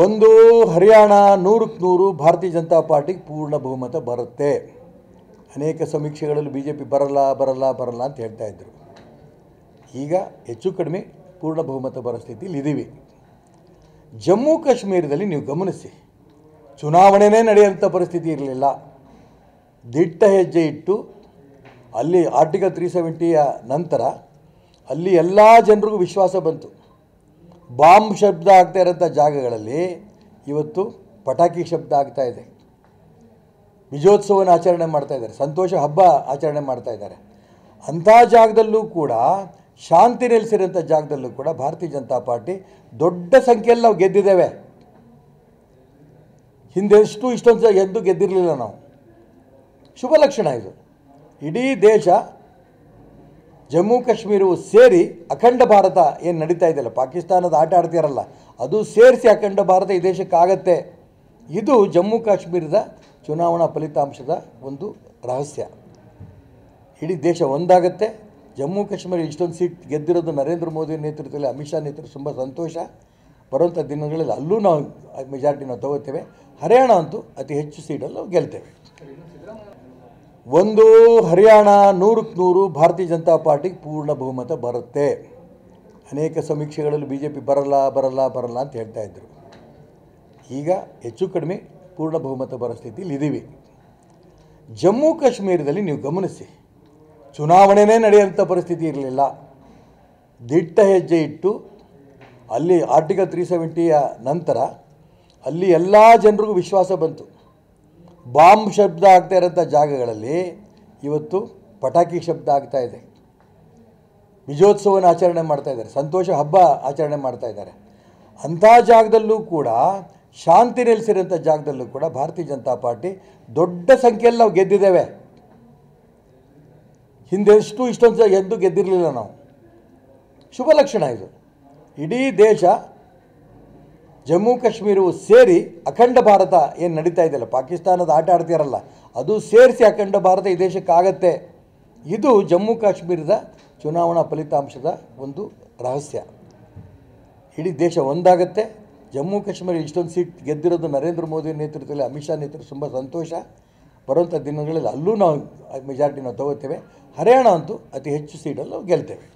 ಒಂದು ಹರಿಯಾಣ 100ಕ್ಕೆ 100 ಭಾರತೀಯ ಜನತಾ ಪಾರ್ಟಿಗೆ ಪೂರ್ಣ ಬಹುಮತ ಬರುತ್ತೆ. ಅನೇಕ ಸಮೀಕ್ಷೆಗಳಲ್ಲಿ ಬಿಜೆಪಿ ಬರಲ್ಲ ಅಂತ ಹೇಳ್ತಾ ಇದ್ದರು. ಈಗ ಹೆಚ್ಚು ಕಡಿಮೆ ಪೂರ್ಣ ಬಹುಮತ ಬರೋ ಸ್ಥಿತಿಯಲ್ಲಿ ಇದ್ದೀವಿ. ಜಮ್ಮು ಕಾಶ್ಮೀರದಲ್ಲಿ ನೀವು ಗಮನಿಸಿ, ಚುನಾವಣೆನೇ ನಡೆಯುವಂಥ ಪರಿಸ್ಥಿತಿ ಇರಲಿಲ್ಲ. ದಿಟ್ಟ ಹೆಜ್ಜೆ ಇಟ್ಟು ಅಲ್ಲಿ ಆರ್ಟಿಕಲ್ 370ಯ ನಂತರ ಅಲ್ಲಿ ಎಲ್ಲ ಜನರಿಗೂ ವಿಶ್ವಾಸ ಬಂತು. ಬಾಂಬ್ ಶಬ್ದ ಆಗ್ತಾ ಇರೋಂಥ ಜಾಗಗಳಲ್ಲಿ ಇವತ್ತು ಪಟಾಕಿ ಶಬ್ದ ಆಗ್ತಾ ಇದೆ. ವಿಜಯೋತ್ಸವನ ಆಚರಣೆ ಮಾಡ್ತಾ ಇದ್ದಾರೆ, ಸಂತೋಷ ಹಬ್ಬ ಆಚರಣೆ ಮಾಡ್ತಾ ಇದ್ದಾರೆ. ಅಂಥ ಜಾಗದಲ್ಲೂ ಕೂಡ, ಶಾಂತಿ ನೆಲೆಸಿರೋಂಥ ಜಾಗದಲ್ಲೂ ಕೂಡ ಭಾರತೀಯ ಜನತಾ ಪಾರ್ಟಿ ದೊಡ್ಡ ಸಂಖ್ಯೆಯಲ್ಲಿ ನಾವು ಗೆದ್ದಿದ್ದೇವೆ. ಹಿಂದೆಷ್ಟು ಇಷ್ಟೊಂದು ಎದ್ದು ಗೆದ್ದಿರಲಿಲ್ಲ ನಾವು. ಶುಭ ಲಕ್ಷಣ ಇದು. ಇಡೀ ದೇಶ, ಜಮ್ಮು ಕಾಶ್ಮೀರವು ಸೇರಿ ಅಖಂಡ ಭಾರತ ಏನು ನಡೀತಾ ಇದೆಯಲ್ಲ, ಪಾಕಿಸ್ತಾನದ ಆಟ ಆಡ್ತಿರಲ್ಲ, ಅದು ಸೇರಿಸಿ ಅಖಂಡ ಭಾರತ ಈ ದೇಶಕ್ಕಾಗತ್ತೆ. ಇದು ಜಮ್ಮು ಕಾಶ್ಮೀರದ ಚುನಾವಣಾ ಫಲಿತಾಂಶದ ಒಂದು ರಹಸ್ಯ. ಇಡೀ ದೇಶ ಒಂದಾಗತ್ತೆ. ಜಮ್ಮು ಕಾಶ್ಮೀರ ಇಷ್ಟೊಂದು ಸೀಟ್ ಗೆದ್ದಿರೋದು ನರೇಂದ್ರ ಮೋದಿ ನೇತೃತ್ವದಲ್ಲಿ, ಅಮಿತ್ ಶಾ ನೇತೃತ್ವ ತುಂಬ ಸಂತೋಷ. ಬರುವಂಥ ದಿನಗಳಲ್ಲಿ ಅಲ್ಲೂ ನಾವು ಮೆಜಾರಿಟಿ ನಾವು ತಗೋತೇವೆ. ಹರಿಯಾಣ ಅಂತೂ ಅತಿ ಹೆಚ್ಚು ಸೀಟಲ್ಲಿ ನಾವು ಗೆಲ್ತೇವೆ. ಒಂದು ಹರಿಯಾಣ 100ಕ್ಕೆ 100 ಭಾರತೀಯ ಜನತಾ ಪಾರ್ಟಿಗೆ ಪೂರ್ಣ ಬಹುಮತ ಬರುತ್ತೆ. ಅನೇಕ ಸಮೀಕ್ಷೆಗಳಲ್ಲಿ ಬಿಜೆಪಿ ಬರಲ್ಲ ಅಂತ ಹೇಳ್ತಾ ಇದ್ದರು. ಈಗ ಹೆಚ್ಚು ಕಡಿಮೆ ಪೂರ್ಣ ಬಹುಮತ ಬರೋ ಸ್ಥಿತಿಯಲ್ಲಿ ಇದ್ದೀವಿ. ಜಮ್ಮು ಕಾಶ್ಮೀರದಲ್ಲಿ ನೀವು ಗಮನಿಸಿ, ಚುನಾವಣೆನೇ ನಡೆಯುವಂಥ ಪರಿಸ್ಥಿತಿ ಇರಲಿಲ್ಲ. ದಿಟ್ಟ ಹೆಜ್ಜೆ ಇಟ್ಟು ಅಲ್ಲಿ ಆರ್ಟಿಕಲ್ 370ಯ ನಂತರ ಅಲ್ಲಿ ಎಲ್ಲ ಜನರಿಗೂ ವಿಶ್ವಾಸ ಬಂತು. ಬಾಂಬ್ ಶಬ್ದ ಆಗ್ತಾ ಇರೋಂಥ ಜಾಗಗಳಲ್ಲಿ ಇವತ್ತು ಪಟಾಕಿ ಶಬ್ದ ಆಗ್ತಾ ಇದೆ. ವಿಜಯೋತ್ಸವನ ಆಚರಣೆ ಮಾಡ್ತಾ ಇದ್ದಾರೆ, ಸಂತೋಷ ಹಬ್ಬ ಆಚರಣೆ ಮಾಡ್ತಾ ಇದ್ದಾರೆ. ಅಂಥ ಜಾಗದಲ್ಲೂ ಕೂಡ, ಶಾಂತಿ ನೆಲೆಸಿರೋಂಥ ಜಾಗದಲ್ಲೂ ಕೂಡ ಭಾರತೀಯ ಜನತಾ ಪಾರ್ಟಿ ದೊಡ್ಡ ಸಂಖ್ಯೆಯಲ್ಲಿ ನಾವು ಗೆದ್ದಿದ್ದೇವೆ. ಹಿಂದೆಷ್ಟು ಇಷ್ಟೊಂದು ಎದ್ದು ಗೆದ್ದಿರಲಿಲ್ಲ ನಾವು. ಶುಭ ಲಕ್ಷಣ ಇದು. ಇಡೀ ದೇಶ, ಜಮ್ಮು ಕಾಶ್ಮೀರವು ಸೇರಿ ಅಖಂಡ ಭಾರತ ಏನು ನಡೀತಾ ಇದೆಯಲ್ಲ, ಪಾಕಿಸ್ತಾನದ ಆಟ ಆಡ್ತಿರಲ್ಲ, ಅದು ಸೇರಿಸಿ ಅಖಂಡ ಭಾರತ ಈ ದೇಶಕ್ಕಾಗತ್ತೆ. ಇದು ಜಮ್ಮು ಕಾಶ್ಮೀರದ ಚುನಾವಣಾ ಫಲಿತಾಂಶದ ಒಂದು ರಹಸ್ಯ. ಇಡೀ ದೇಶ ಒಂದಾಗತ್ತೆ. ಜಮ್ಮು ಕಾಶ್ಮೀರ ಇಷ್ಟೊಂದು ಸೀಟ್ ಗೆದ್ದಿರೋದು ನರೇಂದ್ರ ಮೋದಿ ನೇತೃತ್ವದಲ್ಲಿ, ಅಮಿತ್ ಶಾ ನೇತೃತ್ವ ತುಂಬ ಸಂತೋಷ. ಬರುವಂಥ ದಿನಗಳಲ್ಲಿ ಅಲ್ಲೂ ನಾವು ಮೆಜಾರಿಟಿ ನಾವು ತಗೋತೇವೆ. ಹರಿಯಾಣ ಅಂತೂ ಅತಿ ಹೆಚ್ಚು ಸೀಟಲ್ಲಿ ನಾವು ಗೆಲ್ತೇವೆ.